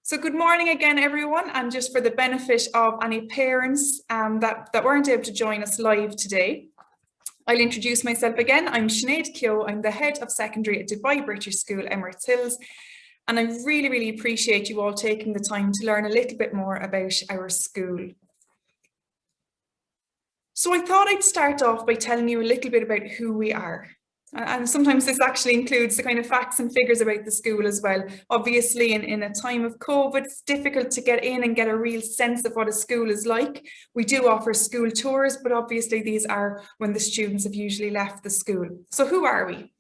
So good morning again, everyone. And just for the benefit of any parents that weren't able to join us live today, I'll introduce myself again. I'm Ms Kehoe. I'm the head of secondary at Dubai British School, Emirates Hills. And I really appreciate you all taking the time to learn a little bit more about our school. So I thought I'd start off by telling you a little bit about who we are. And sometimes this actually includes the kind of facts and figures about the school as well. Obviously, in a time of COVID, it's difficult to get in and get a real sense of what a school is like. We do offer school tours, but obviously these are when the students have usually left the school. So who are we?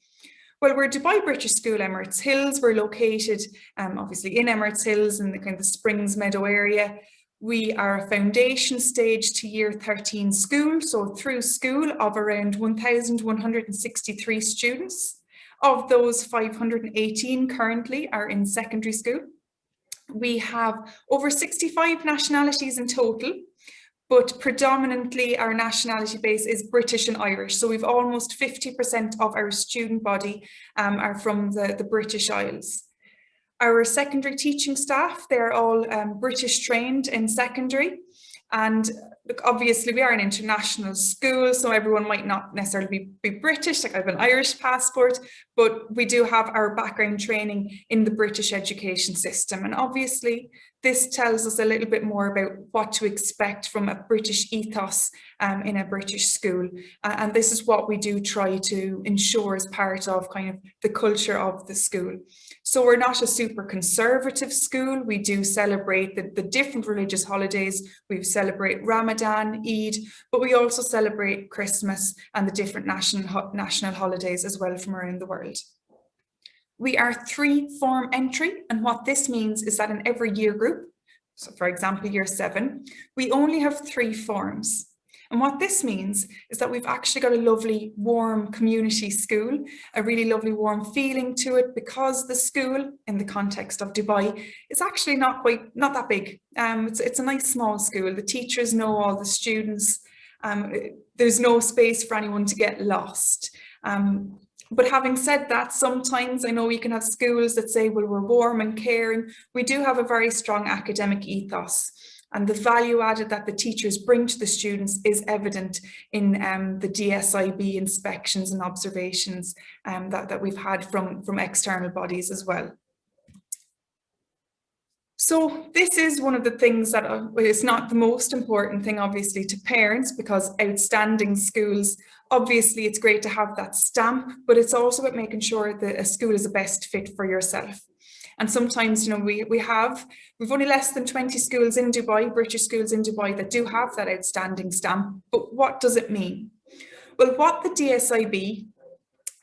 Well, we're Dubai British School, Emirates Hills. We're located obviously in Emirates Hills in the kind of Springs Meadow area. We are a foundation stage to year 13 school, so through school of around 1,163 students. Of those, 518 currently are in secondary school. We have over 65 nationalities in total, but predominantly our nationality base is British and Irish. So we've almost 50% of our student body are from the British Isles. Our secondary teaching staff, they're all British trained in secondary. And look, obviously we are an international school, so everyone might not necessarily be British, like I have an Irish passport, but we do have our background training in the British education system. And obviously this tells us a little bit more about what to expect from a British ethos in a British school. And this is what we do try to ensure as part of kind of the culture of the school. So we're not a super conservative school. We do celebrate the different religious holidays. We celebrate Ramadan, Eid, but we also celebrate Christmas and the different national holidays as well from around the world. We are 3-form entry, and what this means is that in every year group, so for example, year 7, we only have 3 forms. And what this means is that we've actually got a lovely, warm community school, a really lovely, warm feeling to it, because the school, in the context of Dubai, is actually not that big. It's a nice small school. The teachers know all the students. There's no space for anyone to get lost. But having said that, sometimes I know you can have schools that say, well, we're warm and caring. We do have a very strong academic ethos. And the value added that the teachers bring to the students is evident in the DSIB inspections and observations that we've had from external bodies as well. So this is one of the things that is not the most important thing, obviously, to parents, because outstanding schools, obviously it's great to have that stamp, but it's also about making sure that a school is a best fit for yourself. And sometimes, you know, we've only less than 20 schools in Dubai, British schools in Dubai, that do have that outstanding stamp. But what does it mean? Well, what the DSIB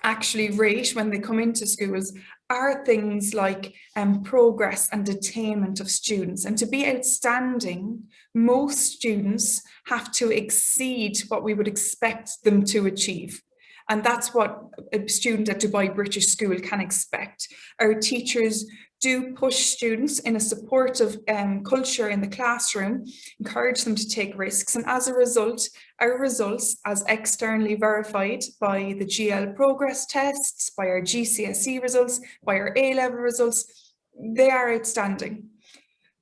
actually rate when they come into schools are things like progress and attainment of students. And to be outstanding, most students have to exceed what we would expect them to achieve. And that's what a student at Dubai British School can expect. Our teachers do push students in a supportive culture in the classroom, encourage them to take risks. And as a result, our results, as externally verified by the GL progress tests, by our GCSE results, by our A-level results, they are outstanding.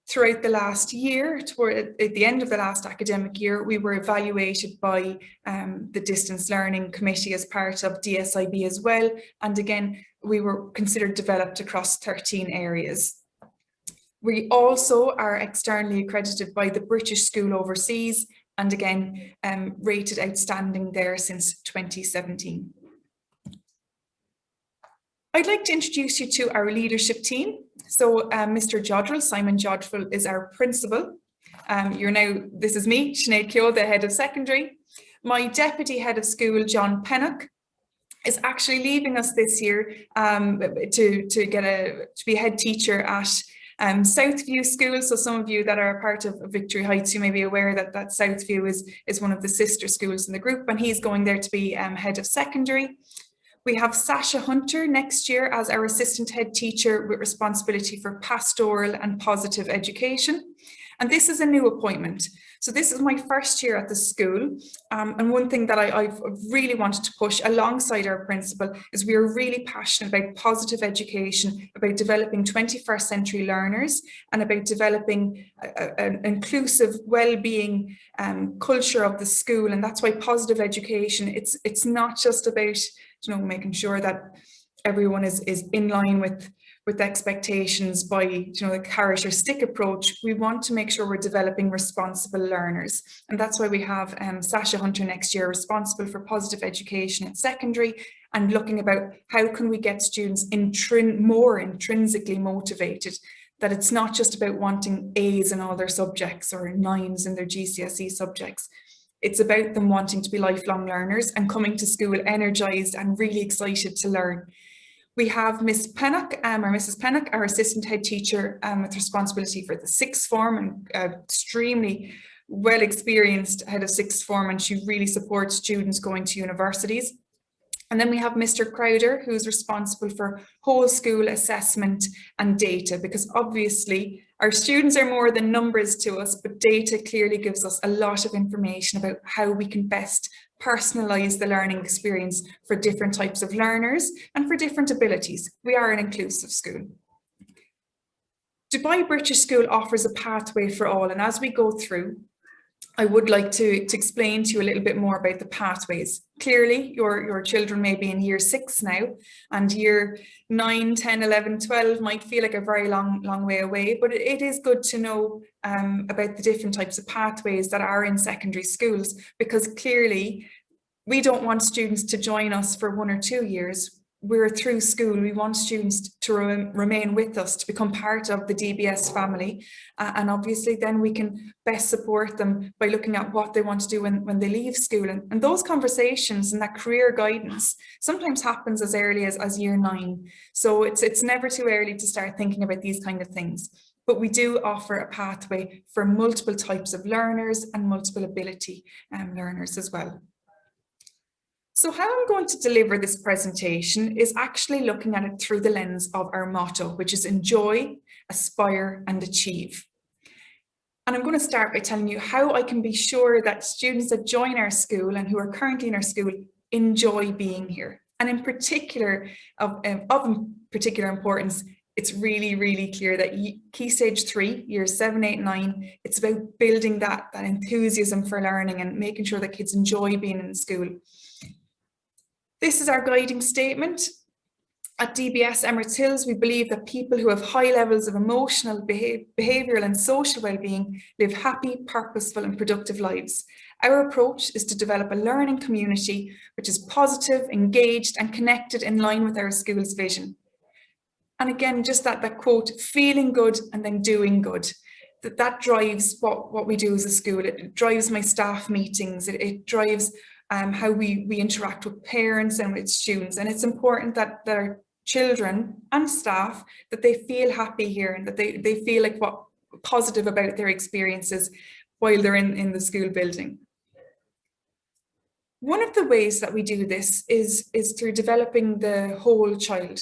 Throughout the last year, at the end of the last academic year, we were evaluated by the Distance Learning Committee as part of DSIB as well. And again, we were considered developed across 13 areas. We also are externally accredited by the British School Overseas, and again, rated outstanding there since 2017. I'd like to introduce you to our leadership team. So Mr. Jodrell, Simon Jodrell, is our principal. This is me, Ms Kehoe, the head of secondary. My deputy head of school, John Pennock, is actually leaving us this year to be head teacher at Southview School. So some of you that are part of Victory Heights, you may be aware that Southview is one of the sister schools in the group, and he's going there to be head of secondary. We have Sasha Hunter next year as our assistant head teacher with responsibility for pastoral and positive education. And this is a new appointment. So this is my first year at the school. And one thing that I've really wanted to push alongside our principal is we are really passionate about positive education, about developing 21st century learners, and about developing an inclusive well-being culture of the school. And that's why positive education, it's not just about, making sure that everyone is in line with expectations by, the carrot or stick approach. We want to make sure we're developing responsible learners. And that's why we have Sasha Hunter next year responsible for positive education at secondary, and looking about how can we get students more intrinsically motivated, that it's not just about wanting A's in all their subjects or 9s in their GCSE subjects. It's about them wanting to be lifelong learners and coming to school energized and really excited to learn. We have Ms Pennock, or Mrs Pennock, our assistant head teacher with responsibility for the sixth form, and extremely well experienced head of sixth form, and she really supports students going to universities. And then we have Mr Crowder, who's responsible for whole school assessment and data, because obviously our students are more than numbers to us, but data clearly gives us a lot of information about how we can best personalise the learning experience for different types of learners and for different abilities. We are an inclusive school. Dubai British School offers a pathway for all, and as we go through, I would like to explain to you a little bit more about the pathways. Clearly, your children may be in year 6 now, and year 9, 10, 11, 12 might feel like a very long way away, but it is good to know about the different types of pathways that are in secondary schools, because clearly we don't want students to join us for 1 or 2 years. We're through school. We want students to remain with us, to become part of the DBS family. And obviously then we can best support them by looking at what they want to do when they leave school. And those conversations and that career guidance sometimes happens as early as year 9. So it's never too early to start thinking about these kind of things. But we do offer a pathway for multiple types of learners and multiple ability learners as well. So how I'm going to deliver this presentation is actually looking at it through the lens of our motto, which is enjoy, aspire, and achieve. And I'm going to start by telling you how I can be sure that students that join our school and who are currently in our school enjoy being here. And in particular, of particular importance, it's really, really clear that Key Stage 3, years 7, 8, 9, it's about building that enthusiasm for learning and making sure that kids enjoy being in school. This is our guiding statement. At DBS Emirates Hills, we believe that people who have high levels of emotional, behavioural and social well-being live happy, purposeful and productive lives. Our approach is to develop a learning community which is positive, engaged and connected in line with our school's vision. And again, just that quote, feeling good and then doing good. That drives what we do as a school. It drives my staff meetings. It drives how we interact with parents and with students. And it's important that our children and staff, that they feel happy here and that they feel like what positive about their experiences while they're in the school building. One of the ways that we do this is through developing the whole child.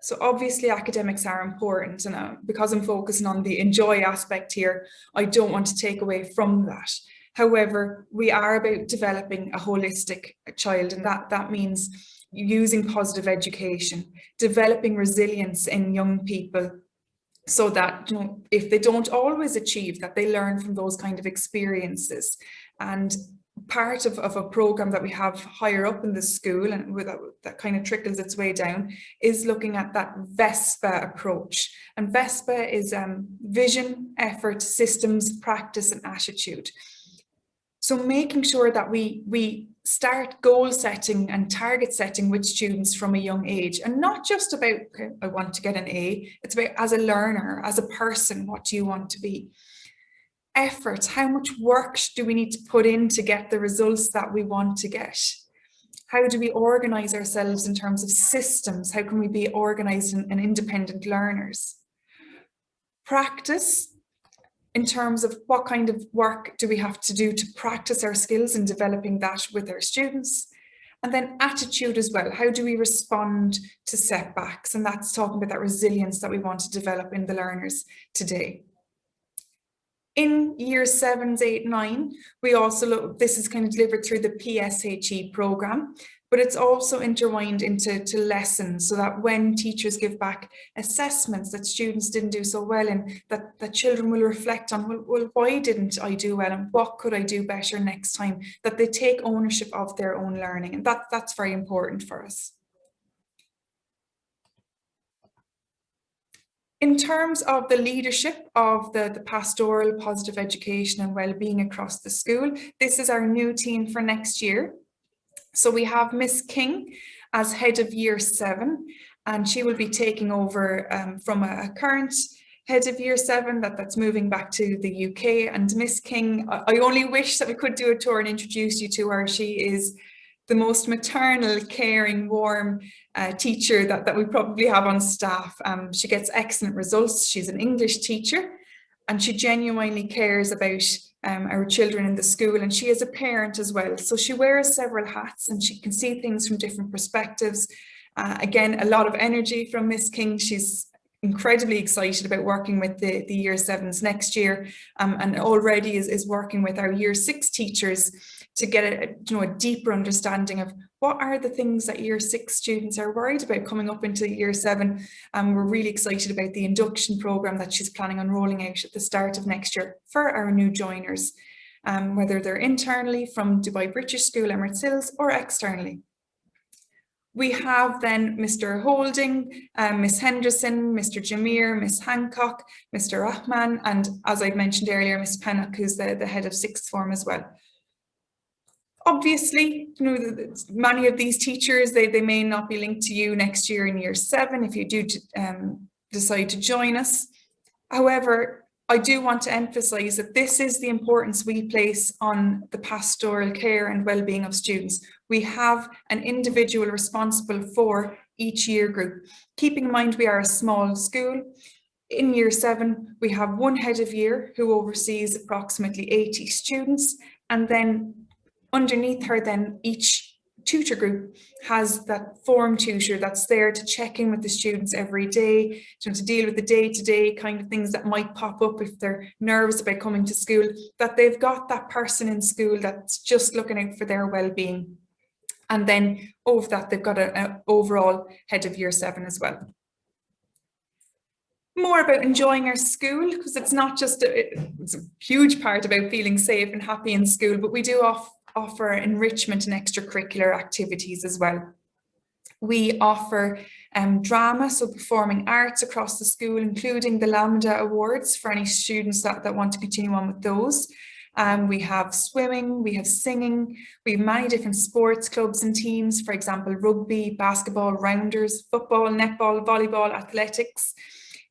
So obviously academics are important, and because I'm focusing on the enjoy aspect here, I don't want to take away from that. However, we are about developing a holistic child, and that means using positive education, developing resilience in young people so that, if they don't always achieve, that they learn from those kind of experiences. And part of a program that we have higher up in the school, and that kind of trickles its way down, is looking at that VESPA approach. And VESPA is vision, effort, systems, practice and attitude. So making sure that we start goal setting and target setting with students from a young age, and not just about, okay, I want to get an A, it's about as a learner, as a person, what do you want to be? Effort, how much work do we need to put in to get the results that we want to get? How do we organize ourselves in terms of systems? How can we be organized and independent learners? Practice, in terms of what kind of work do we have to do to practice our skills and developing that with our students. And then attitude as well. How do we respond to setbacks? And that's talking about that resilience that we want to develop in the learners today. In year 7s, 8, 9, we also look, this is kind of delivered through the PSHE program, but it's also intertwined into lessons, so that when teachers give back assessments that students didn't do so well in, that children will reflect on, well, why didn't I do well and what could I do better next time, that they take ownership of their own learning, and that's very important for us. In terms of the leadership of the pastoral, positive education and well-being across the school, this is our new team for next year. So we have Ms King as head of year 7, and she will be taking over from a current head of year 7 that's moving back to the UK. And Ms King, I only wish that we could do a tour and introduce you to her. She is the most maternal, caring, warm teacher that we probably have on staff. She gets excellent results. She's an English teacher, and she genuinely cares about our children in the school, and she is a parent as well. So she wears several hats and she can see things from different perspectives. Again, a lot of energy from Ms King. She's incredibly excited about working with the year 7s next year, and already is working with our year 6 teachers to get a deeper understanding of what are the things that year 6 students are worried about coming up into year 7. We're really excited about the induction program that she's planning on rolling out at the start of next year for our new joiners, whether they're internally from Dubai British School, Emirates Hills, or externally. We have then Mr. Holding, Miss Henderson, Mr. Jameer, Miss Hancock, Mr. Rahman, and as I mentioned earlier, Miss Pennock, who's the head of 6th form as well. Obviously, many of these teachers, they may not be linked to you next year in year 7 if you do decide to join us. However, I do want to emphasize that this is the importance we place on the pastoral care and well-being of students. We have an individual responsible for each year group. Keeping in mind we are a small school, in year 7, we have one head of year who oversees approximately 80 students, and then underneath her, then each tutor group has that form tutor that's there to check in with the students every day, to deal with the day-to-day kind of things that might pop up if they're nervous about coming to school, that they've got that person in school that's just looking out for their well-being. And then over that, they've got an overall head of year 7 as well. More about enjoying our school, because it's not just it's a huge part about feeling safe and happy in school, but we do offer enrichment and extracurricular activities as well. We offer drama, so performing arts across the school, including the Lambda Awards for any students that want to continue on with those. We have swimming, we have singing, we have many different sports clubs and teams, for example, rugby, basketball, rounders, football, netball, volleyball, athletics.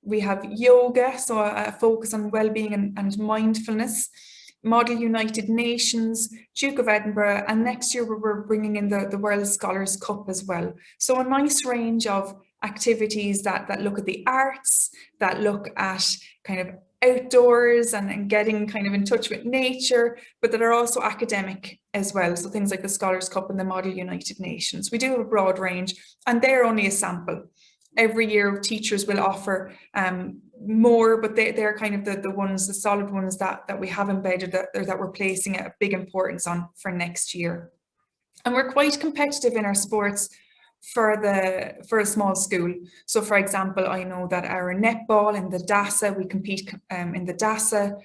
We have yoga, so a focus on well-being and mindfulness. Model United Nations, Duke of Edinburgh, and next year we're bringing in the World Scholars Cup as well. So a nice range of activities that look at the arts, that look at kind of outdoors and getting kind of in touch with nature, but that are also academic as well. So things like the Scholars Cup and the Model United Nations. We do have a broad range, and they're only a sample. Every year teachers will offer more, but they're kind of the ones, the solid ones that we have embedded that we're placing a big importance on for next year. And we're quite competitive in our sports for a small school. So for example, I know that our netball in the DASA, we compete in the DASA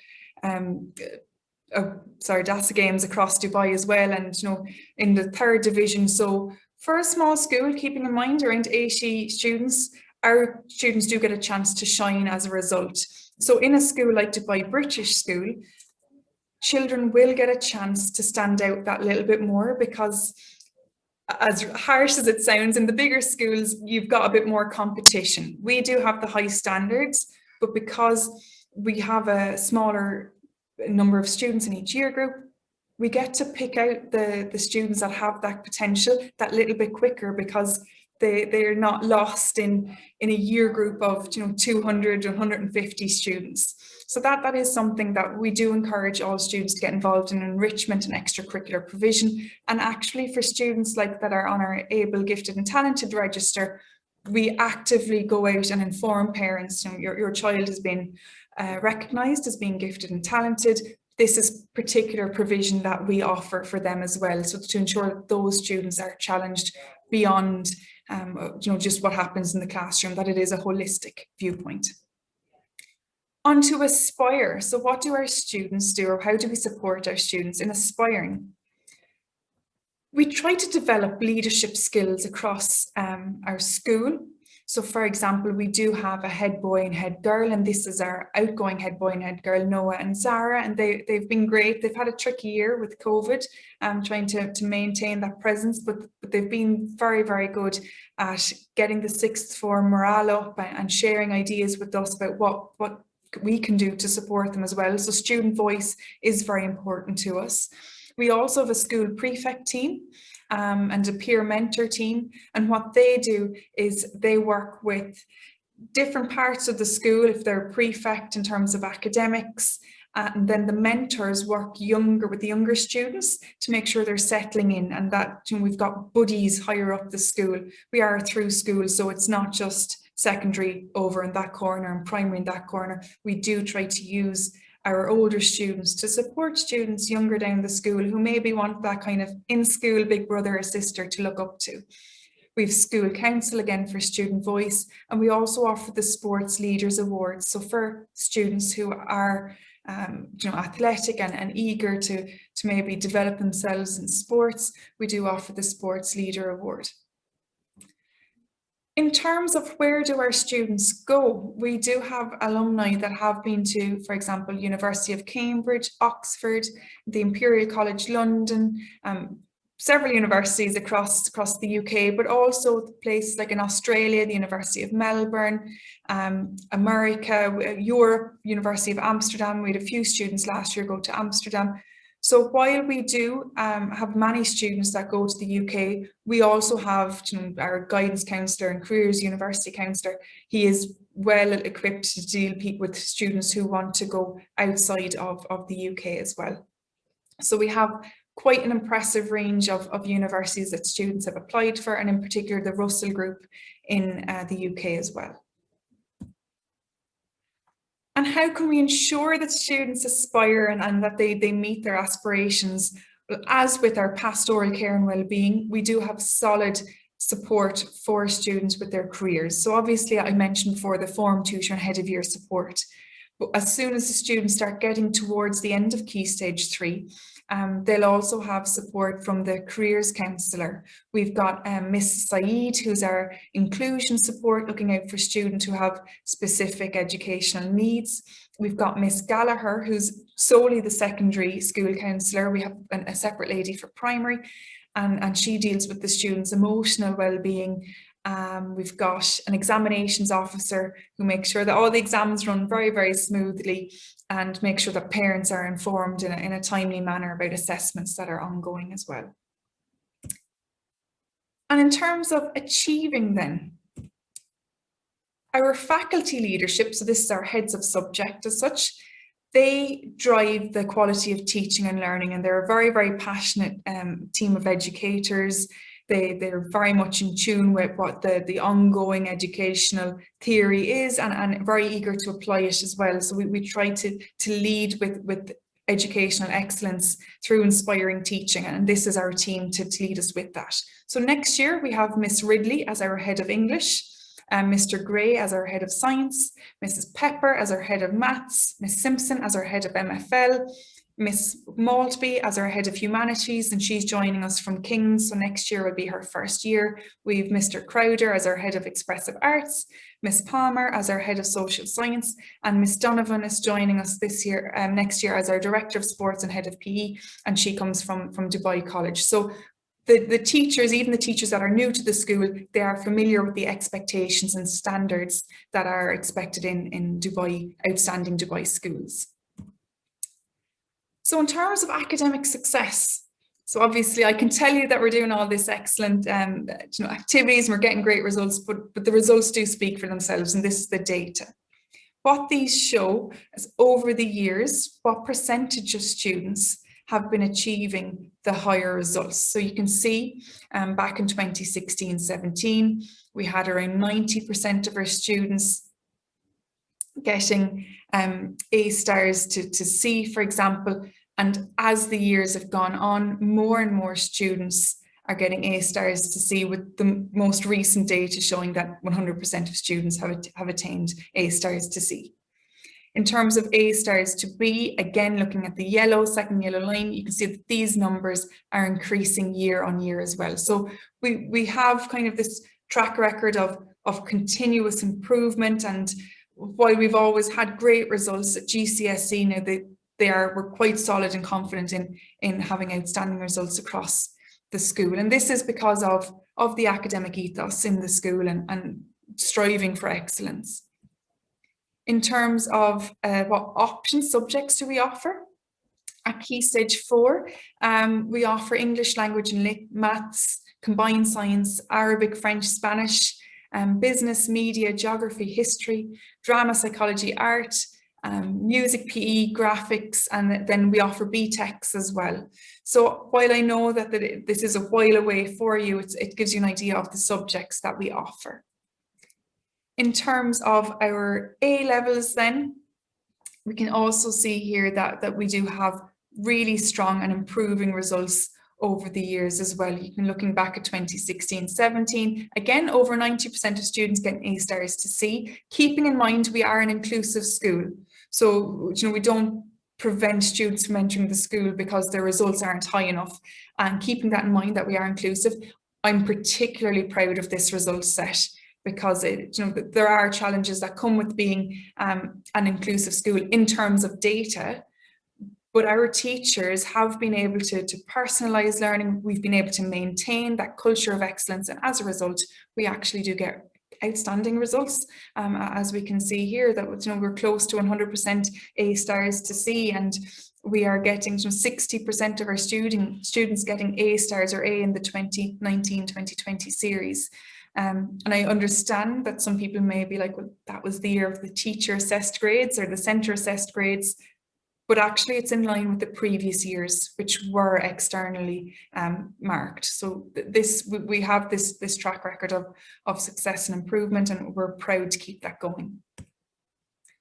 DASA games across Dubai as well, and in the 3rd division. So for a small school, keeping in mind around 80 students, our students do get a chance to shine as a result. So in a school like Dubai British School, children will get a chance to stand out that little bit more, because as harsh as it sounds, in the bigger schools, you've got a bit more competition. We do have the high standards, but because we have a smaller number of students in each year group, we get to pick out the students that have that potential that little bit quicker, because they're not lost in a year group of 200, 150 students. So that is something that we do encourage all students to get involved in, enrichment and extracurricular provision. And actually for students that are on our able, gifted and talented register, we actively go out and inform parents, your child has been recognised as being gifted and talented. This is particular provision that we offer for them as well, so to ensure that those students are challenged beyond just what happens in the classroom, that it is a holistic viewpoint. On to Aspire. So what do our students do, or how do we support our students in aspiring? We try to develop leadership skills across our school. So for example, we do have a head boy and head girl, and this is our outgoing head boy and head girl, Noah and Zara, and they've been great. They've had a tricky year with COVID, trying to maintain that presence, but they've been very, very good at getting the sixth form morale up and sharing ideas with us about what we can do to support them as well. So student voice is very important to us. We also have a school prefect team and a peer mentor team, and what they do is they work with different parts of the school, if they're a prefect in terms of academics, and then the mentors work with the younger students to make sure they're settling in, and that we've got buddies higher up the school. We are through school, so it's not just secondary over in that corner and primary in that corner. We do try to use our older students to support students younger down the school who maybe want that kind of in-school big brother or sister to look up to. We've school council again for student voice, and we also offer the Sports Leaders Awards. So for students who are athletic and eager to maybe develop themselves in sports, we do offer the Sports Leader Award. In terms of where do our students go, we do have alumni that have been to, for example, University of Cambridge, Oxford, the Imperial College London, several universities across the UK, but also places like in Australia, the University of Melbourne, America, Europe, University of Amsterdam. We had a few students last year go to Amsterdam. So while we do have many students that go to the UK, we also have our guidance counsellor and careers university counsellor. He is well equipped to deal with students who want to go outside of the UK as well. So we have quite an impressive range of universities that students have applied for, and in particular the Russell Group in the UK as well. And how can we ensure that students aspire and that they meet their aspirations? Well, as with our pastoral care and wellbeing, we do have solid support for students with their careers. So obviously I mentioned before the form tutor and head of year support. But as soon as the students start getting towards the end of Key Stage 3, they'll also have support from the careers counsellor. We've got Ms Saeed, who's our inclusion support, looking out for students who have specific educational needs. We've got Ms Gallagher, who's solely the secondary school counsellor. We have a separate lady for primary, and she deals with the students' emotional well-being. We've got an examinations officer who makes sure that all the exams run very, very smoothly and make sure that parents are informed in a timely manner about assessments that are ongoing as well. And in terms of achieving then, our faculty leadership, so this is our heads of subject as such, they drive the quality of teaching and learning, and they're a very, very passionate team of educators. They're very much in tune with what the ongoing educational theory is, and very eager to apply it as well. So we try to lead with educational excellence through inspiring teaching, and this is our team to lead us with that. So next year we have Miss Ridley as our head of English, Mr. Gray as our head of science, Mrs. Pepper as our head of maths, Miss Simpson as our head of MFL, Miss Maltby as our head of humanities, and she's joining us from King's, so next year will be her first year. We've Mr. Crowder as our head of expressive arts, Miss Palmer as our head of social science, and Miss Donovan is joining us this year, next year as our director of sports and head of PE, and she comes from Dubai College. So the teachers, even the teachers that are new to the school, they are familiar with the expectations and standards that are expected in Dubai, outstanding Dubai schools. So in terms of academic success, so obviously I can tell you that we're doing all this excellent activities and we're getting great results, but the results do speak for themselves, and this is the data. What these show is over the years, what percentage of students have been achieving the higher results. So you can see back in 2016-17, we had around 90% of our students getting A stars to C, for example. And as the years have gone on, more and more students are getting A stars to C, with the most recent data showing that 100% of students have attained A stars to C. In terms of A stars to B, again, looking at the second yellow line, you can see that these numbers are increasing year on year as well. So we have kind of this track record of continuous improvement, and while we've always had great results at GCSE, now we're quite solid and confident in having outstanding results across the school. And this is because of the academic ethos in the school and striving for excellence. In terms of what option subjects do we offer? At Key Stage 4, we offer English language and maths, combined science, Arabic, French, Spanish, business, media, geography, history, drama, psychology, art, music, PE, graphics, and then we offer BTECs as well. So while I know that this is a while away for you, it gives you an idea of the subjects that we offer. In terms of our A levels then, we can also see here that we do have really strong and improving results over the years as well. You can looking back at 2016-17, again, over 90% of students getting A stars to C, keeping in mind we are an inclusive school. So, we don't prevent students from entering the school because their results aren't high enough. And keeping that in mind that we are inclusive, I'm particularly proud of this result set, because there are challenges that come with being an inclusive school in terms of data. But our teachers have been able to personalise learning. We've been able to maintain that culture of excellence. And as a result, we actually do get outstanding results. As we can see here, that we're close to 100% A stars to C, and we are getting 60% of our students getting A stars or A in the 2019-2020 series. And I understand that some people may be like, well, that was the year of the teacher assessed grades or the centre assessed grades. But actually it's in line with the previous years, which were externally marked. So we have this track record of success and improvement, and we're proud to keep that going.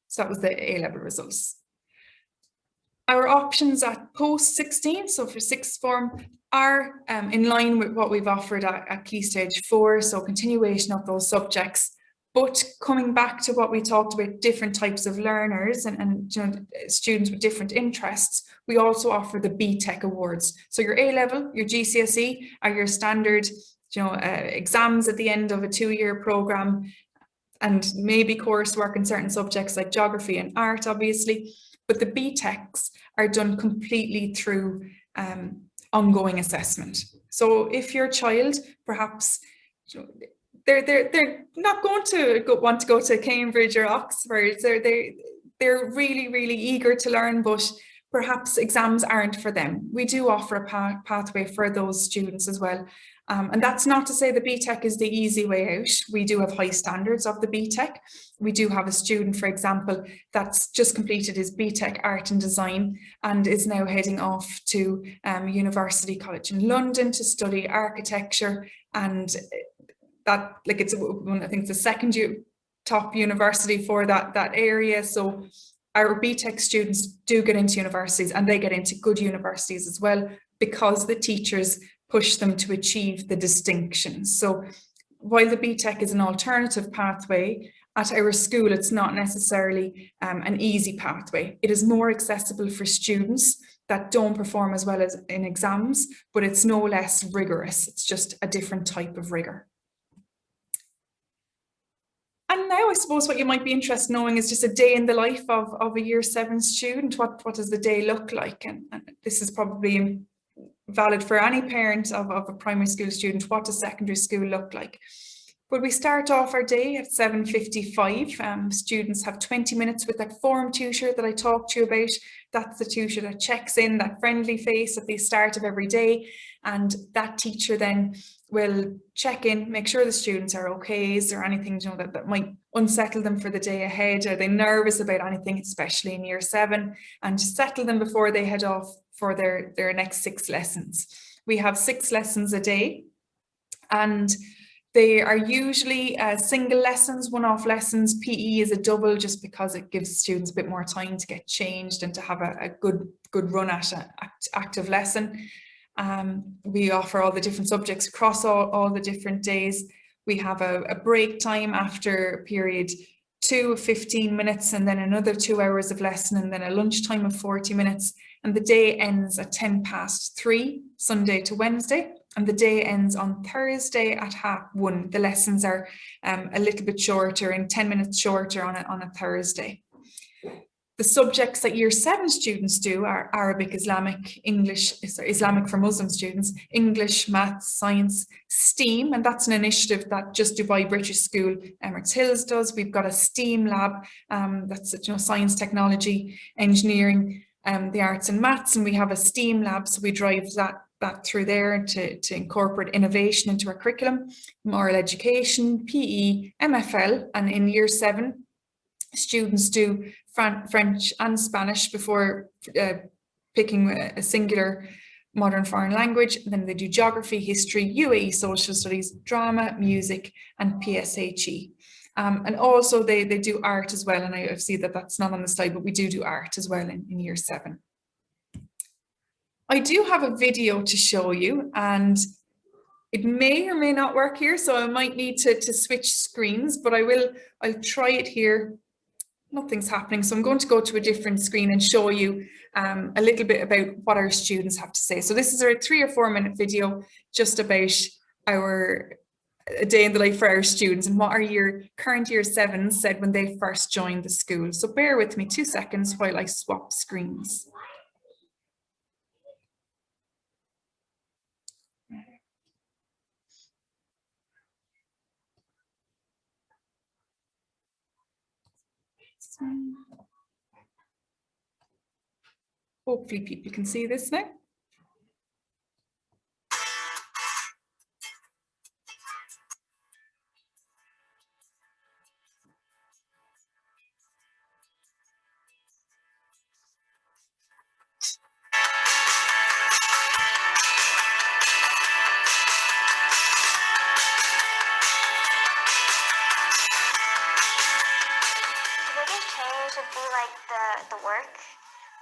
So that was the A-level results. Our options at post-16, so for sixth form, are in line with what we've offered at Key Stage 4, so continuation of those subjects. But coming back to what we talked about, different types of learners and students with different interests, we also offer the BTEC awards. So your A-level, your GCSE are your standard exams at the end of a 2-year programme, and maybe coursework in certain subjects like geography and art, obviously. But the BTECs are done completely through ongoing assessment. So if your child perhaps they're not going to want to go to Cambridge or Oxford. They're really, really eager to learn, but perhaps exams aren't for them. We do offer a pathway for those students as well. And that's not to say the BTEC is the easy way out. We do have high standards of the BTEC. We do have a student, for example, that's just completed his BTEC Art and Design and is now heading off to University College in London to study architecture, and that, like, I think it's the second top university for that area. So our BTEC students do get into universities, and they get into good universities as well, because the teachers push them to achieve the distinction. So while the BTEC is an alternative pathway, at our school it's not necessarily an easy pathway. It is more accessible for students that don't perform as well as in exams, but it's no less rigorous. It's just a different type of rigour. And now I suppose what you might be interested in knowing is just a day in the life of a Year 7 student. What does the day look like? And this is probably valid for any parent of a primary school student. What does secondary school look like? But we start off our day at 7:55. Students have 20 minutes with that form tutor that I talked to you about. That's the tutor that checks in, that friendly face at the start of every day. and that teacher then will check in, make sure the students are okay. Is there anything, you know, that might unsettle them for the day ahead? Are they nervous about anything, especially in year 7? And to settle them before they head off for their next 6 lessons. We have 6 lessons a day, and they are usually single lessons, one-off lessons. PE is a double just because it gives students a bit more time to get changed and to have a good run at an active lesson. We offer all the different subjects across all the different days. We have a break time after period 2 of 15 minutes, and then another 2 hours of lesson, and then a lunch time of 40 minutes. And the day ends at 3:10, Sunday to Wednesday. And the day ends on Thursday at 1:30. The lessons are a little bit shorter, and 10 minutes shorter on a Thursday. The subjects that year 7 students do are Arabic, Islamic, English, Islamic for Muslim students, English, maths, science, STEAM, and that's an initiative that Just Dubai British School, Emirates Hills does. We've got a STEAM lab, that's, you know, science, technology, engineering, the arts and maths, and we have a STEAM lab, so we drive that through there to incorporate innovation into our curriculum, moral education, PE, MFL, and in year 7, students do French and Spanish before picking a singular modern foreign language. Then they do geography, history, UAE social studies, drama, music, and PSHE. And also they do art as well, and I see that that's not on the slide, but we do art as well in year 7. I do have a video to show you, and it may or may not work here, so I might need to switch screens, but I'll try it here. Nothing's happening, so I'm going to go to a different screen and show you a little bit about what our students have to say. So this is a 3 or 4 minute video just about a day in the life for our students and what our current year 7s said when they first joined the school. So bear with me 2 seconds while I swap screens. Hopefully people can see this now. Would be like the work,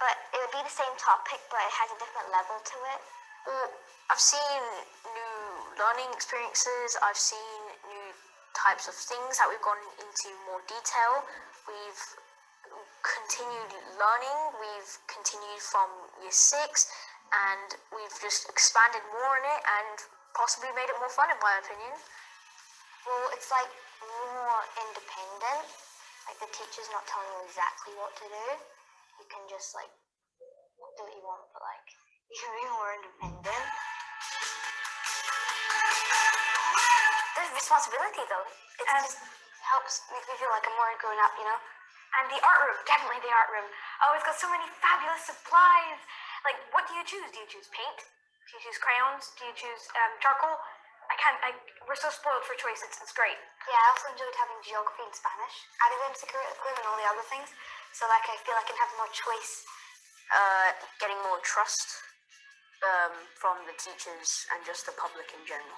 but it would be the same topic, but it has a different level to it. Well, I've seen new learning experiences, I've seen new types of things that we've gone into more detail. We've continued learning, we've continued from year 6, and we've just expanded more on it and possibly made it more fun, in my opinion. Well, it's like more independent. Like the teacher's not telling you exactly what to do. You can just like do what you want, but like you can be more independent. There's responsibility though. It just helps make me feel like I'm more grown up, you know? And the art room, definitely the art room. Oh, it's got so many fabulous supplies. Like, what do you choose? Do you choose paint? Do you choose crayons? Do you choose charcoal? We're so spoiled for choice, it's great. Yeah, I also enjoyed having geography and Spanish added into curriculum and all the other things. So like I feel like I can have more choice. Getting more trust from the teachers and just the public in general.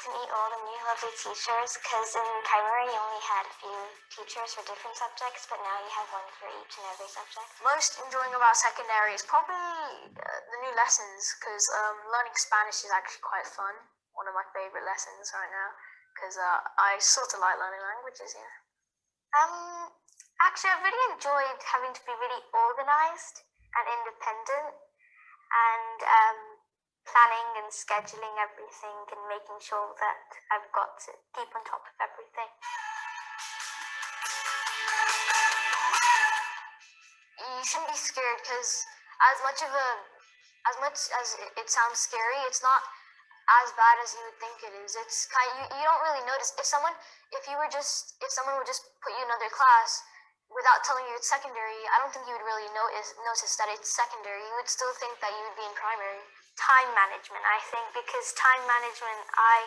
To meet all the new lovely teachers, because in primary you only had a few teachers for different subjects, but now you have one for each and every subject. Most enjoying about secondary is probably the new lessons, because learning Spanish is actually quite fun. One of my favorite lessons right now, because I sort of like learning languages, yeah. Actually, I've really enjoyed having to be really organized and independent, and planning and scheduling everything and making sure that I've got to keep on top of everything. You shouldn't be scared, because as much as it sounds scary, it's not as bad as you would think it is. It's you don't really notice if someone would just put you in another class without telling you it's secondary. I don't think you would really notice that it's secondary. You would still think that you would be in primary. time management, I think, because time management, I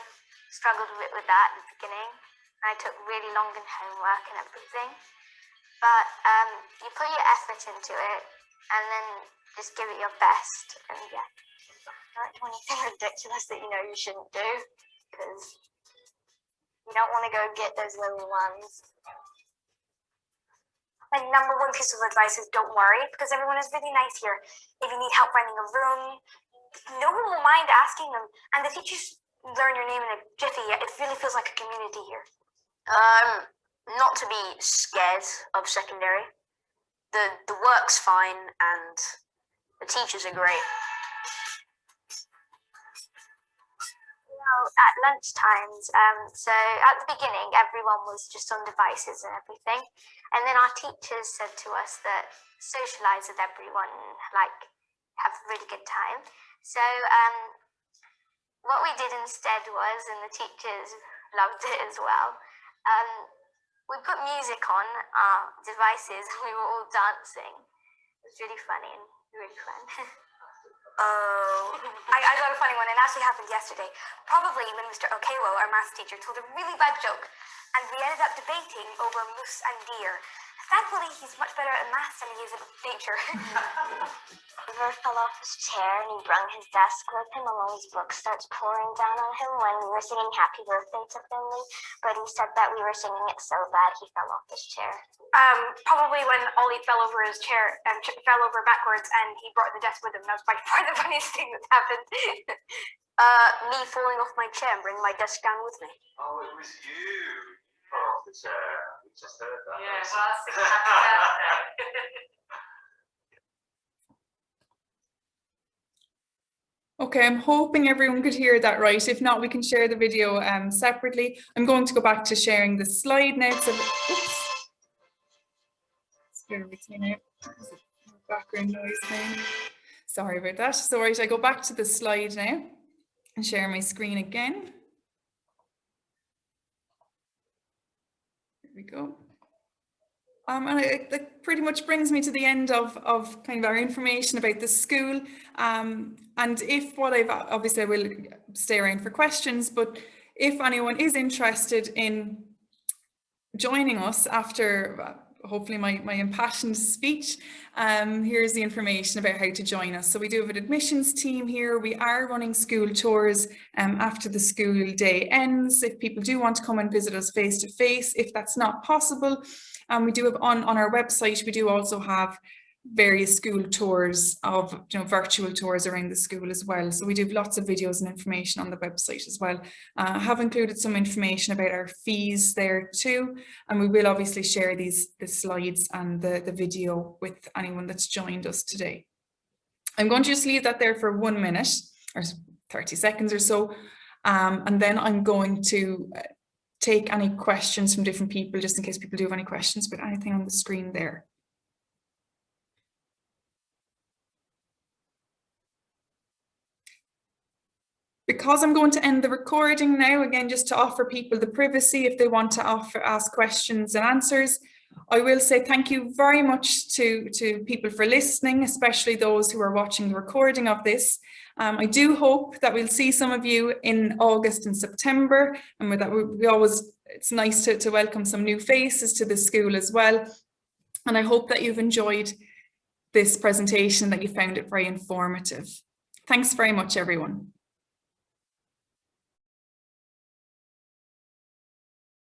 struggled a bit with that at the beginning. I took really long in homework and everything. But you put your effort into it and then just give it your best. And yeah, don't do anything ridiculous that you know you shouldn't do, because you don't want to go get those little ones. My number one piece of advice is don't worry, because everyone is really nice here. If you need help finding a room, no one will mind asking them. And the teachers learn your name in a jiffy. It really feels like a community here. Not to be scared of secondary. The work's fine and the teachers are great. At lunch times, so at the beginning everyone was just on devices and everything, and then our teachers said to us that socialize with everyone, like have a really good time. So what we did instead was, and the teachers loved it as well, we put music on our devices and we were all dancing. It was really funny and really fun. Oh, I got a funny one. It actually happened yesterday. Probably when Mr. Kehoe, our maths teacher, told a really bad joke, and we ended up debating over moose and deer. Thankfully, he's much better at maths than he is at nature. River fell off his chair and he brung his desk with him along his book starts pouring down on him when we were singing Happy Birthday to Finley, but he said that we were singing it so bad he fell off his chair. Probably when Ollie fell over his chair and fell over backwards and he brought the desk with him. That was by far the funniest thing that's happened. Me falling off my chair and bringing my desk down with me. Oh, it was you. Fell off the chair. We just heard that. Yeah, well, that's exactly Okay, I'm hoping everyone could hear that right. If not, we can share the video separately. I'm going to go back to sharing the slide now. So, oops. Bear with me now. Background noise now. Sorry about that. So right, I go back to the slide now and share my screen again. There we go. And it pretty much brings me to the end of kind of our information about the school. And if what obviously I will stay around for questions, but if anyone is interested in joining us after hopefully my impassioned speech, here's the information about how to join us. So we do have an admissions team here. We are running school tours after the school day ends. If people do want to come and visit us face to face, if that's not possible, we do have on our website, we do also have various school tours of virtual tours around the school as well. So we do have lots of videos and information on the website as well. I have included some information about our fees there too, and we will obviously share the slides and the video with anyone that's joined us today. I'm going to just leave that there for 1 minute or 30 seconds or so, and then I'm going to take any questions from different people, just in case people do have any questions about anything on the screen there. Because I'm going to end the recording now, again, just to offer people the privacy if they want to ask questions and answers, I will say thank you very much to people for listening, especially those who are watching the recording of this. I do hope that we'll see some of you in August and September, and with that, it's nice to welcome some new faces to the school as well. And I hope that you've enjoyed this presentation, that you found it very informative. Thanks very much, everyone.